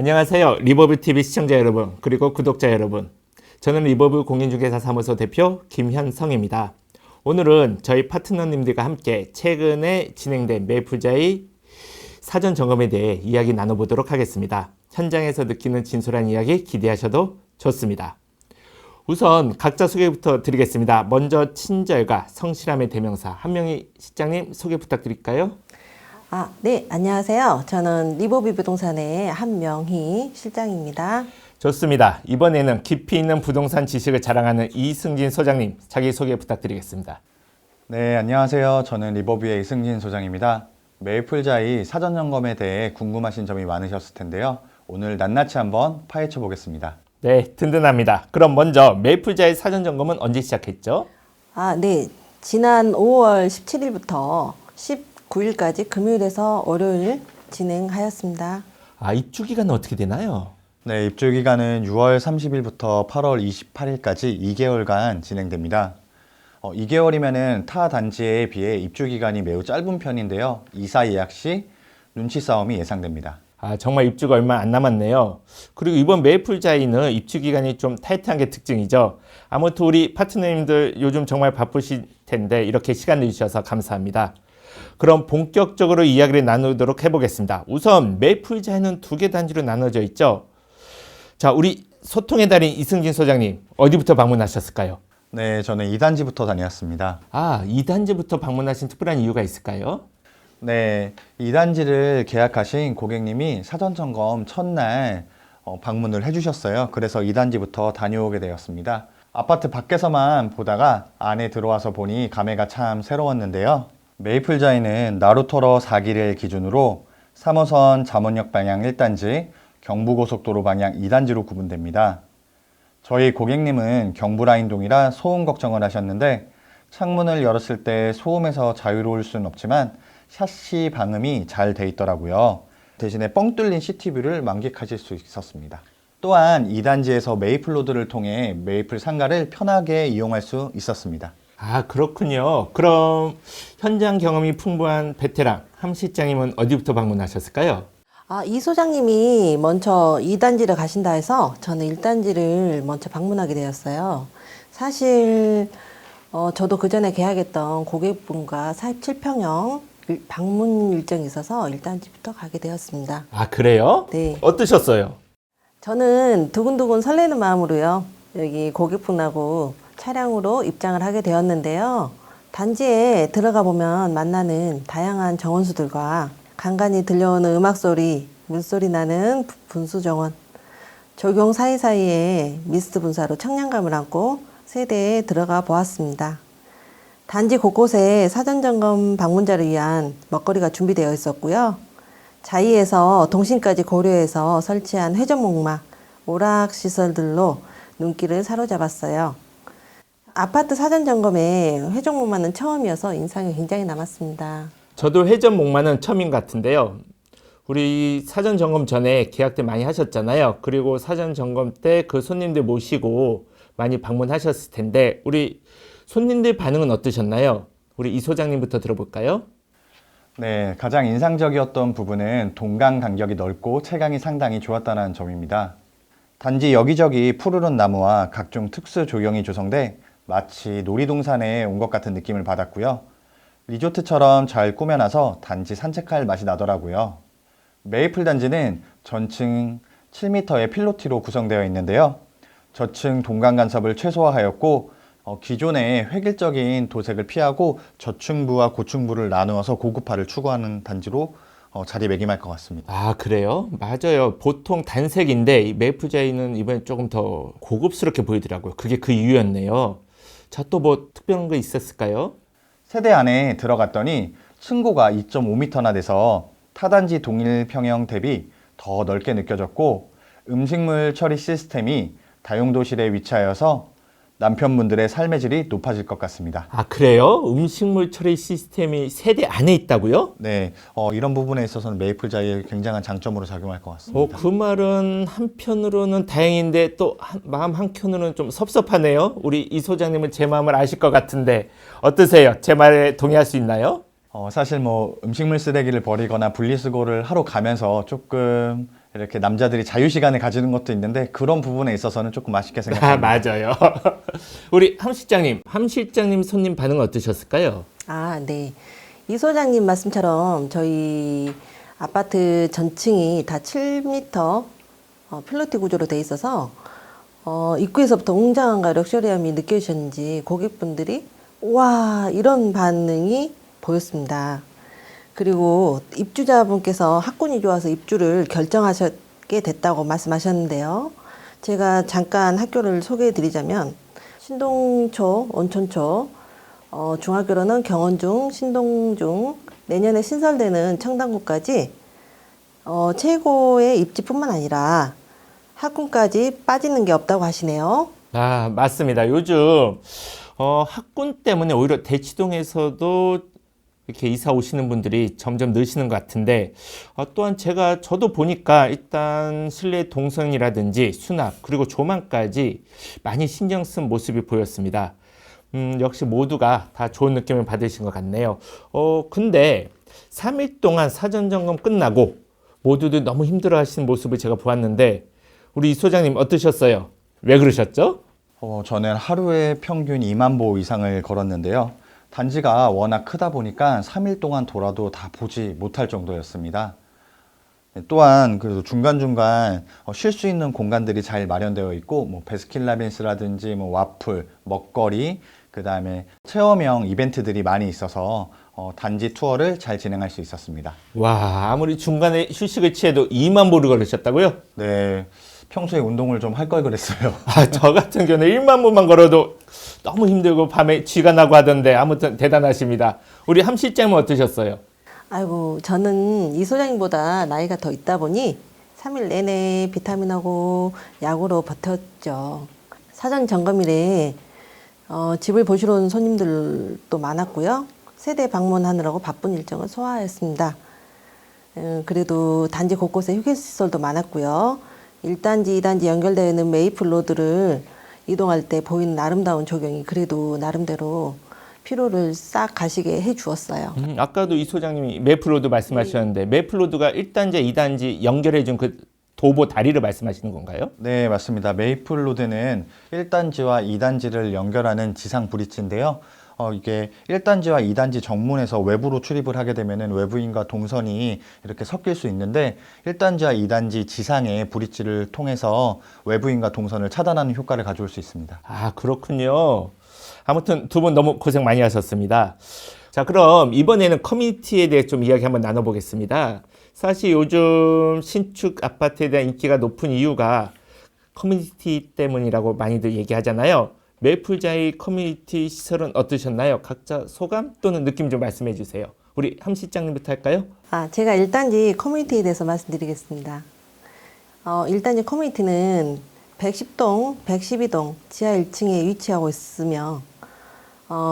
안녕하세요. 리버블TV 시청자 여러분, 그리고 구독자 여러분. 저는 리버블 공인중개사 사무소 대표 김현성입니다. 오늘은 저희 파트너님들과 함께 최근에 진행된 메이플자의 사전 점검에 대해 이야기 나눠보도록 하겠습니다. 현장에서 느끼는 진솔한 이야기 기대하셔도 좋습니다. 우선 각자 소개부터 드리겠습니다. 먼저 친절과 성실함의 대명사 한명희 실장님 소개 부탁드릴까요? 네, 안녕하세요. 저는 리버뷰 부동산의 한명희 실장입니다. 좋습니다. 이번에는 깊이 있는 부동산 지식을 자랑하는 이승진 소장님 자기소개 부탁드리겠습니다. 네, 안녕하세요. 저는 리버뷰의 이승진 소장입니다. 메이플자의 사전 점검에 대해 궁금하신 점이 많으셨을 텐데요. 오늘 낱낱이 한번 파헤쳐 보겠습니다. 네, 든든합니다. 그럼 먼저 메이플자의 사전 점검은 언제 시작했죠? 네, 지난 5월 17일부터 19일까지 금요일에서 월요일 진행하였습니다. 입주 기간은 어떻게 되나요? 네, 입주 기간은 6월 30일부터 8월 28일까지 2개월간 진행됩니다. 2개월이면은 타 단지에 비해 입주 기간이 매우 짧은 편인데요. 이사 예약 시 눈치 싸움이 예상됩니다. 정말 입주가 얼마 안 남았네요. 그리고 이번 메이플자이는 입주 기간이 좀 타이트한 게 특징이죠. 아무튼 우리 파트너님들 요즘 정말 바쁘실 텐데 이렇게 시간 내주셔서 감사합니다. 그럼 본격적으로 이야기를 나누도록 해보겠습니다. 우선 메이플자이는 2개 단지로 나눠져 있죠. 자, 우리 소통의 달인 이승진 소장님 어디부터 방문하셨을까요? 네, 저는 2단지부터 다녔습니다. 2단지부터 방문하신 특별한 이유가 있을까요? 네, 2단지를 계약하신 고객님이 사전 점검 첫날 방문을 해주셨어요. 그래서 2단지부터 다녀오게 되었습니다. 아파트 밖에서만 보다가 안에 들어와서 보니 감회가 참 새로웠는데요. 메이플자이는 나루터러 4기를 기준으로 3호선 잠원역 방향 1단지, 경부고속도로 방향 2단지로 구분됩니다. 저희 고객님은 경부라인동이라 소음 걱정을 하셨는데 창문을 열었을 때 소음에서 자유로울 수는 없지만 샤시 방음이 잘 돼 있더라고요. 대신에 뻥 뚫린 시티뷰를 만끽하실 수 있었습니다. 또한 2단지에서 메이플로드를 통해 메이플 상가를 편하게 이용할 수 있었습니다. 그렇군요. 그럼 현장 경험이 풍부한 베테랑 함 실장님은 어디부터 방문하셨을까요? 이 소장님이 먼저 2단지를 가신다 해서 저는 1단지를 먼저 방문하게 되었어요. 사실 저도 그 전에 계약했던 고객분과 47평형 방문 일정이 있어서 1단지부터 가게 되었습니다. 그래요? 네. 어떠셨어요? 저는 두근두근 설레는 마음으로요. 여기 고객분하고 차량으로 입장을 하게 되었는데요. 단지에 들어가 보면 만나는 다양한 정원수들과 간간히 들려오는 음악소리, 물소리 나는 분수정원, 조경 사이사이에 미스트 분사로 청량감을 안고 세대에 들어가 보았습니다. 단지 곳곳에 사전점검 방문자를 위한 먹거리가 준비되어 있었고요. 자이에서 동신까지 고려해서 설치한 회전목마, 오락시설들로 눈길을 사로잡았어요. 아파트 사전점검에 회전목마는 처음이어서 인상이 굉장히 남았습니다. 저도 회전 목마는 처음인 것 같은데요. 우리 사전 점검 전에 계약 때 많이 하셨잖아요. 그리고 사전 점검 때 그 손님들 모시고 많이 방문하셨을 텐데 우리 손님들 반응은 어떠셨나요? 우리 이 소장님부터 들어볼까요? 네, 가장 인상적이었던 부분은 동강 간격이 넓고 채광이 상당히 좋았다는 점입니다. 단지 여기저기 푸르른 나무와 각종 특수 조경이 조성돼 마치 놀이동산에 온 것 같은 느낌을 받았고요. 리조트처럼 잘 꾸며놔서 단지 산책할 맛이 나더라고요. 메이플 단지는 전층 7m의 필로티로 구성되어 있는데요. 저층 동강 간섭을 최소화하였고 기존의 획일적인 도색을 피하고 저층부와 고층부를 나누어서 고급화를 추구하는 단지로 자리매김할 것 같습니다. 그래요? 맞아요. 보통 단색인데 이 메이플자이는 이번에 조금 더 고급스럽게 보이더라고요. 그게 그 이유였네요. 자, 또 뭐 특별한 거 있었을까요? 세대 안에 들어갔더니 층고가 2.5m나 돼서 타단지 동일 평형 대비 더 넓게 느껴졌고 음식물 처리 시스템이 다용도실에 위치하여서 남편분들의 삶의 질이 높아질 것 같습니다. 그래요? 음식물 처리 시스템이 세대 안에 있다고요? 네, 이런 부분에 있어서는 메이플자이의 굉장한 장점으로 작용할 것 같습니다. 그 말은 한편으로는 다행인데 또 마음 한켠으로는 좀 섭섭하네요. 우리 이 소장님은 제 마음을 아실 것 같은데 어떠세요? 제 말에 동의할 수 있나요? 사실 뭐 음식물 쓰레기를 버리거나 분리수거를 하러 가면서 조금 이렇게 남자들이 자유 시간을 가지는 것도 있는데 그런 부분에 있어서는 조금 맛있게 아, 생각합니다. 맞아요. 우리 함 실장님 손님 반응은 어떠셨을까요? 아, 네. 이 소장님 말씀처럼 저희 아파트 전층이 다 7m 필로티 구조로 돼 있어서 입구에서부터 웅장함과 럭셔리함이 느껴지셨는지 고객분들이 와 이런 반응이 보였습니다. 그리고 입주자분께서 학군이 좋아서 입주를 결정하셨게 됐다고 말씀하셨는데요. 제가 잠깐 학교를 소개해 드리자면 신동초, 온천초, 중학교로는 경원중, 신동중, 내년에 신설되는 청담구까지 최고의 입지뿐만 아니라 학군까지 빠지는 게 없다고 하시네요. 아, 맞습니다. 요즘 학군 때문에 오히려 대치동에서도 이렇게 이사 오시는 분들이 점점 늘시는 것 같은데 또한 저도 보니까 일단 실내 동선이라든지 수납 그리고 조망까지 많이 신경 쓴 모습이 보였습니다. 역시 모두가 다 좋은 느낌을 받으신 것 같네요. 근데 3일 동안 사전 점검 끝나고 모두들 너무 힘들어 하시는 모습을 제가 보았는데 우리 이 소장님 어떠셨어요? 왜 그러셨죠? 저는 하루에 평균 2만 보 이상을 걸었는데요. 단지가 워낙 크다 보니까 3일 동안 돌아도 다 보지 못할 정도였습니다. 또한 그래도 중간중간 쉴 수 있는 공간들이 잘 마련되어 있고 뭐 베스킨라빈스라든지 뭐 와플, 먹거리, 그다음에 체험형 이벤트들이 많이 있어서 단지 투어를 잘 진행할 수 있었습니다. 와, 아무리 중간에 휴식을 취해도 2만 보를 걸으셨다고요? 네, 평소에 운동을 좀 할 걸 그랬어요. 아, 저 같은 경우는 1만 보만 걸어도 너무 힘들고 밤에 쥐가 나고 하던데 아무튼 대단하십니다. 우리 함 실장은 어떠셨어요? 아이고, 저는 이 소장님보다 나이가 더 있다 보니 3일 내내 비타민하고 약으로 버텼죠. 사전 점검일에 집을 보시러 온 손님들도 많았고요. 세대 방문하느라고 바쁜 일정을 소화했습니다. 그래도 단지 곳곳에 휴게시설도 많았고요. 1단지, 2단지 연결되어 있는 메이플 로드를 이동할 때 보이는 아름다운 조경이 그래도 나름대로 피로를 싹 가시게 해 주었어요. 아까도 이 소장님이 메이플로드 말씀하셨는데 메이플로드가 1단지, 2단지 연결해준 그 도보 다리를 말씀하시는 건가요? 네, 맞습니다. 메이플 로드는 1단지와 2단지를 연결하는 지상 브릿지인데요. 이게 1단지와 2단지 정문에서 외부로 출입을 하게 되면은 외부인과 동선이 이렇게 섞일 수 있는데 1단지와 2단지 지상의 브릿지를 통해서 외부인과 동선을 차단하는 효과를 가져올 수 있습니다. 아, 그렇군요. 아무튼 두 분 너무 고생 많이 하셨습니다. 자, 그럼 이번에는 커뮤니티에 대해 좀 이야기 한번 나눠보겠습니다. 사실 요즘 신축 아파트에 대한 인기가 높은 이유가 커뮤니티 때문이라고 많이들 얘기하잖아요. 메이플자이 커뮤니티 시설은 어떠셨나요? 각자 소감 또는 느낌 좀 말씀해 주세요. 우리 함 실장님부터 할까요? 제가 1단지 커뮤니티에 대해서 말씀드리겠습니다. 1단지 커뮤니티는 110동, 112동 지하 1층에 위치하고 있으며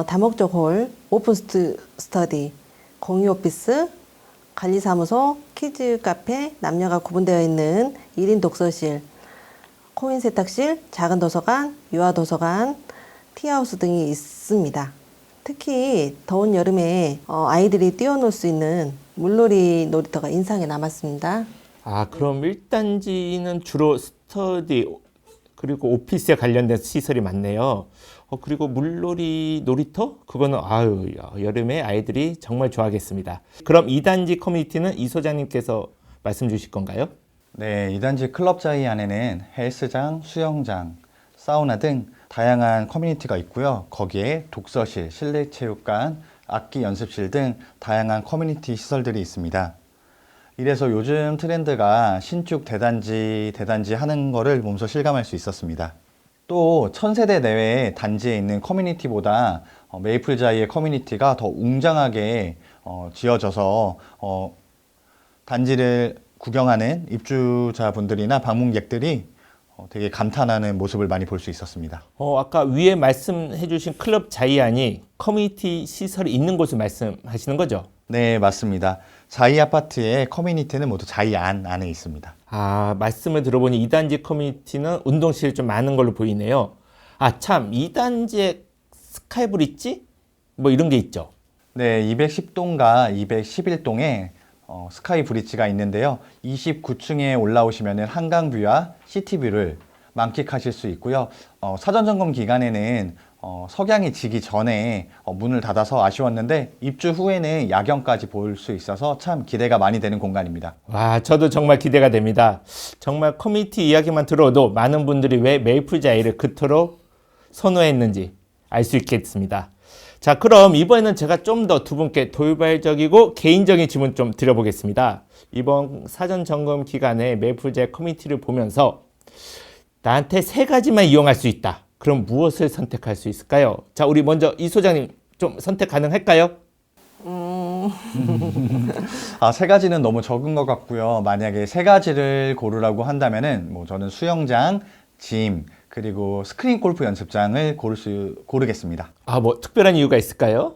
다목적 홀, 오픈 스터디, 공유 오피스, 관리사무소, 키즈 카페, 남녀가 구분되어 있는 1인 독서실, 코인 세탁실, 작은 도서관, 유아 도서관, 티하우스 등이 있습니다. 특히 더운 여름에 아이들이 뛰어놀 수 있는 물놀이 놀이터가 인상에 남았습니다. 아, 그럼 1단지는 주로 스터디 그리고 오피스에 관련된 시설이 많네요. 그리고 물놀이 놀이터? 그거는 여름에 아이들이 정말 좋아하겠습니다. 그럼 2단지 커뮤니티는 이 소장님께서 말씀 주실 건가요? 네, 2단지 클럽자이 안에는 헬스장, 수영장, 사우나 등 다양한 커뮤니티가 있고요. 거기에 독서실, 실내체육관, 악기 연습실 등 다양한 커뮤니티 시설들이 있습니다. 이래서 요즘 트렌드가 신축 대단지 하는 거를 몸소 실감할 수 있었습니다. 또 1000세대 내외의 단지에 있는 커뮤니티보다 메이플자이의 커뮤니티가 더 웅장하게 지어져서 단지를 구경하는 입주자분들이나 방문객들이 되게 감탄하는 모습을 많이 볼 수 있었습니다. 아까 위에 말씀해 주신 클럽 자이안이 커뮤니티 시설이 있는 곳을 말씀하시는 거죠? 네, 맞습니다. 자이 아파트의 커뮤니티는 모두 자이 안에 있습니다. 아, 말씀을 들어보니 2단지 커뮤니티는 운동실이 좀 많은 걸로 보이네요. 아, 참, 2단지에 스카이브릿지? 뭐 이런 게 있죠. 네, 210동과 211동에 스카이 브릿지가 있는데요. 29층에 올라오시면 한강뷰와 시티뷰를 만끽하실 수 있고요. 사전 점검 기간에는 석양이 지기 전에 문을 닫아서 아쉬웠는데 입주 후에는 야경까지 볼 수 있어서 참 기대가 많이 되는 공간입니다. 와, 저도 정말 기대가 됩니다. 정말 커뮤니티 이야기만 들어도 많은 분들이 왜 메이플 자이를 그토록 선호했는지 알 수 있겠습니다. 자, 그럼 이번에는 제가 좀 더 두 분께 돌발적이고 개인적인 질문 좀 드려보겠습니다. 이번 사전 점검 기간에 메이플 자이 커뮤니티를 보면서 나한테 세 가지만 이용할 수 있다. 그럼 무엇을 선택할 수 있을까요? 자, 우리 먼저 이 소장님 좀 선택 가능할까요? 세 가지는 너무 적은 것 같고요. 만약에 세 가지를 고르라고 한다면은 저는 수영장, 짐, 그리고 스크린 골프 연습장을 고르겠습니다. 뭐 특별한 이유가 있을까요?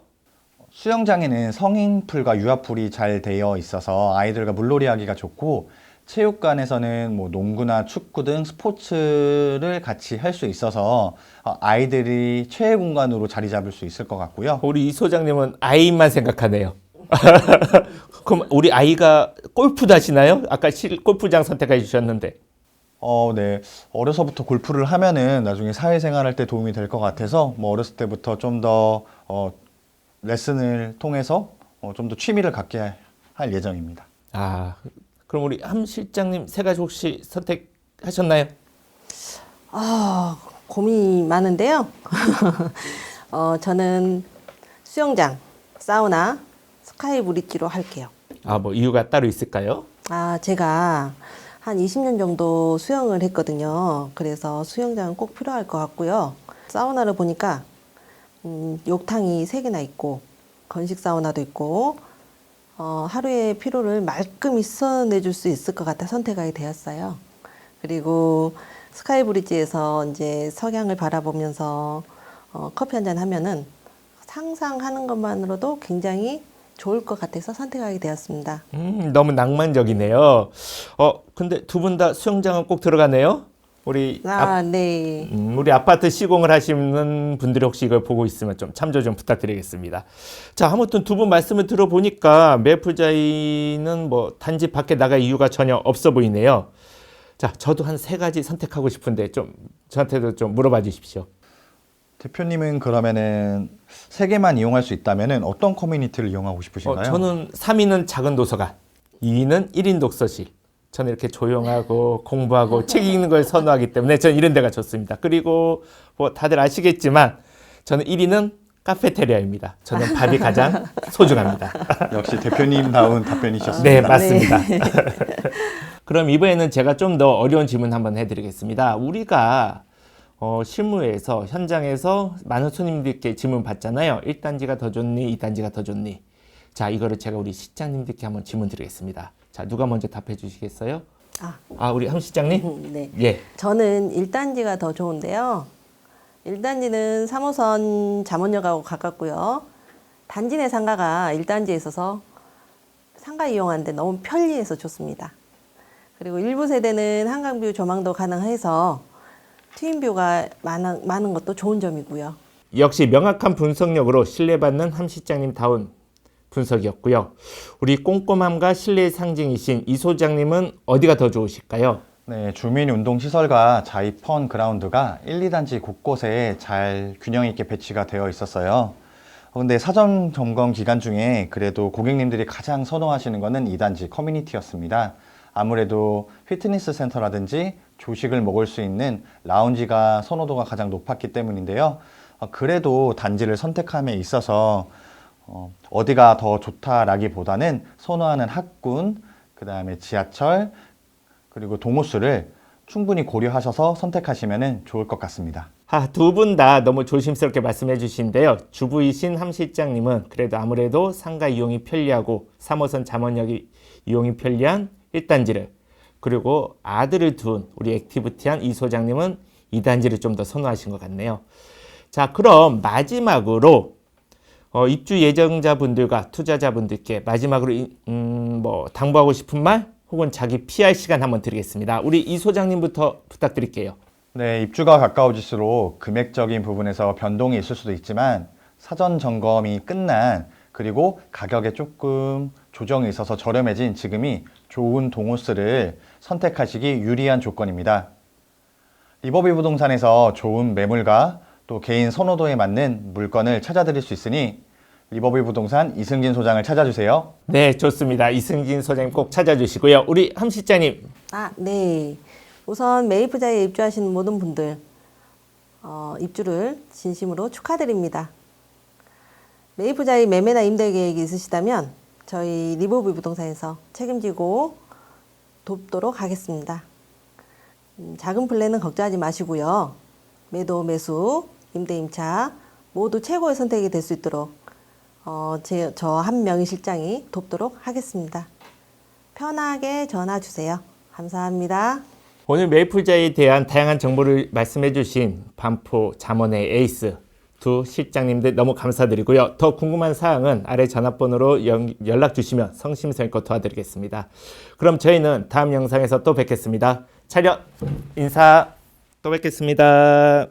수영장에는 성인풀과 유아풀이 잘 되어 있어서 아이들과 물놀이 하기가 좋고, 체육관에서는 농구나 축구 등 스포츠를 같이 할 수 있어서 아이들이 최애 공간으로 자리 잡을 수 있을 것 같고요. 우리 이 소장님은 아이만 생각하네요. 그럼 우리 아이가 골프도 하시나요? 아까 골프장 선택해 주셨는데. 네. 어려서부터 골프를 하면은 나중에 사회생활 할 때 도움이 될 것 같아서 어렸을 때부터 좀 더 레슨을 통해서 좀 더 취미를 갖게 할 예정입니다. 그럼 우리 함 실장님 세 가지 혹시 선택하셨나요? 고민이 많은데요. 저는 수영장, 사우나, 스카이 브릿지로 할게요. 뭐 이유가 따로 있을까요? 제가 한 20년 정도 수영을 했거든요. 그래서 수영장은 꼭 필요할 것 같고요. 사우나를 보니까 욕탕이 3개나 있고 건식 사우나도 있고 하루의 피로를 말끔히 써내줄 수 있을 것 같아 선택하게 되었어요. 그리고 스카이 브릿지에서 이제 석양을 바라보면서 커피 한잔 하면은 상상하는 것만으로도 굉장히 좋을 것 같아서 선택하게 되었습니다. 너무 낭만적이네요. 근데 두 분 다 수영장은 꼭 들어가네요. 네. 우리 아파트 시공을 하시는 분들이 혹시 이걸 보고 있으면 좀 참조 좀 부탁드리겠습니다. 자, 아무튼 두 분 말씀을 들어보니까 메이플자이는 단지 밖에 나갈 이유가 전혀 없어 보이네요. 자, 저도 한 3가지 선택하고 싶은데 좀 저한테도 좀 물어봐 주십시오. 대표님은 그러면은 3개만 이용할 수 있다면은 어떤 커뮤니티를 이용하고 싶으신가요? 저는 3위는 작은 도서관, 2위는 1인 독서실. 저는 이렇게 조용하고 공부하고 책 읽는 걸 선호하기 때문에 저는 이런 데가 좋습니다. 그리고 다들 아시겠지만 저는 1위는 카페테리아입니다. 저는 밥이 가장 소중합니다. 역시 대표님다운 답변이셨습니다. 네, 맞습니다. 그럼 이번에는 제가 좀 더 어려운 질문 한번 해드리겠습니다. 우리가 실무에서 현장에서 많은 손님들께 질문 받잖아요. 1단지가 더 좋니? 2단지가 더 좋니? 자, 이거를 제가 우리 실장님들께 한번 질문 드리겠습니다. 자, 누가 먼저 답해 주시겠어요? 우리 함 실장님? 네. 예. 저는 1단지가 더 좋은데요. 1단지는 3호선 잠원역하고 가깝고요. 단지 내 상가가 1단지에 있어서 상가 이용하는데 너무 편리해서 좋습니다. 그리고 일부 세대는 한강뷰 조망도 가능해서 트윈뷰가 많은 것도 좋은 점이고요. 역시 명확한 분석력으로 신뢰받는 함 실장님다운 분석이었고요. 우리 꼼꼼함과 신뢰의 상징이신 이 소장님은 어디가 더 좋으실까요? 네, 주민운동시설과 자이펀 그라운드가 1, 2단지 곳곳에 잘 균형 있게 배치가 되어 있었어요. 근데 사전 점검 기간 중에 그래도 고객님들이 가장 선호하시는 것은 2단지 커뮤니티였습니다. 아무래도 피트니스 센터라든지 조식을 먹을 수 있는 라운지가 선호도가 가장 높았기 때문인데요. 그래도 단지를 선택함에 있어서 어디가 더 좋다라기보다는 선호하는 학군, 그 다음에 지하철, 그리고 동호수를 충분히 고려하셔서 선택하시면 좋을 것 같습니다. 두 분 다 너무 조심스럽게 말씀해 주시는데요. 주부이신 함 실장님은 그래도 아무래도 상가 이용이 편리하고 3호선 잠원역이 이용이 편리한 1단지를, 그리고 아들을 둔 우리 액티비티한 이 소장님은 2단지를 좀 더 선호하신 것 같네요. 자, 그럼 마지막으로 입주 예정자분들과 투자자분들께 마지막으로 당부하고 싶은 말 혹은 자기 PR 시간 한번 드리겠습니다. 우리 이 소장님부터 부탁드릴게요. 네, 입주가 가까워질수록 금액적인 부분에서 변동이 있을 수도 있지만 사전 점검이 끝난, 그리고 가격에 조금 조정이 있어서 저렴해진 지금이 좋은 동호수를 선택하시기 유리한 조건입니다. 리버비 부동산에서 좋은 매물과 또 개인 선호도에 맞는 물건을 찾아드릴 수 있으니 리버비 부동산 이승진 소장을 찾아주세요. 네, 좋습니다. 이승진 소장님 꼭 찾아주시고요. 우리 함 실장님. 네. 우선 메이프자에 입주하신 모든 분들 입주를 진심으로 축하드립니다. 메이프자의 매매나 임대 계획이 있으시다면 저희 리버비 부동산에서 책임지고 돕도록 하겠습니다. 작은 플랜은 걱정하지 마시고요. 매도, 매수, 임대, 임차 모두 최고의 선택이 될 수 있도록 저 한 명의 실장이 돕도록 하겠습니다. 편하게 전화 주세요. 감사합니다. 오늘 메이플자에 대한 다양한 정보를 말씀해 주신 반포 잠원의 에이스 두 실장님들 너무 감사드리고요. 더 궁금한 사항은 아래 전화번호로 연락 주시면 성심성의껏 도와드리겠습니다. 그럼 저희는 다음 영상에서 또 뵙겠습니다. 차렷 인사 또 뵙겠습니다.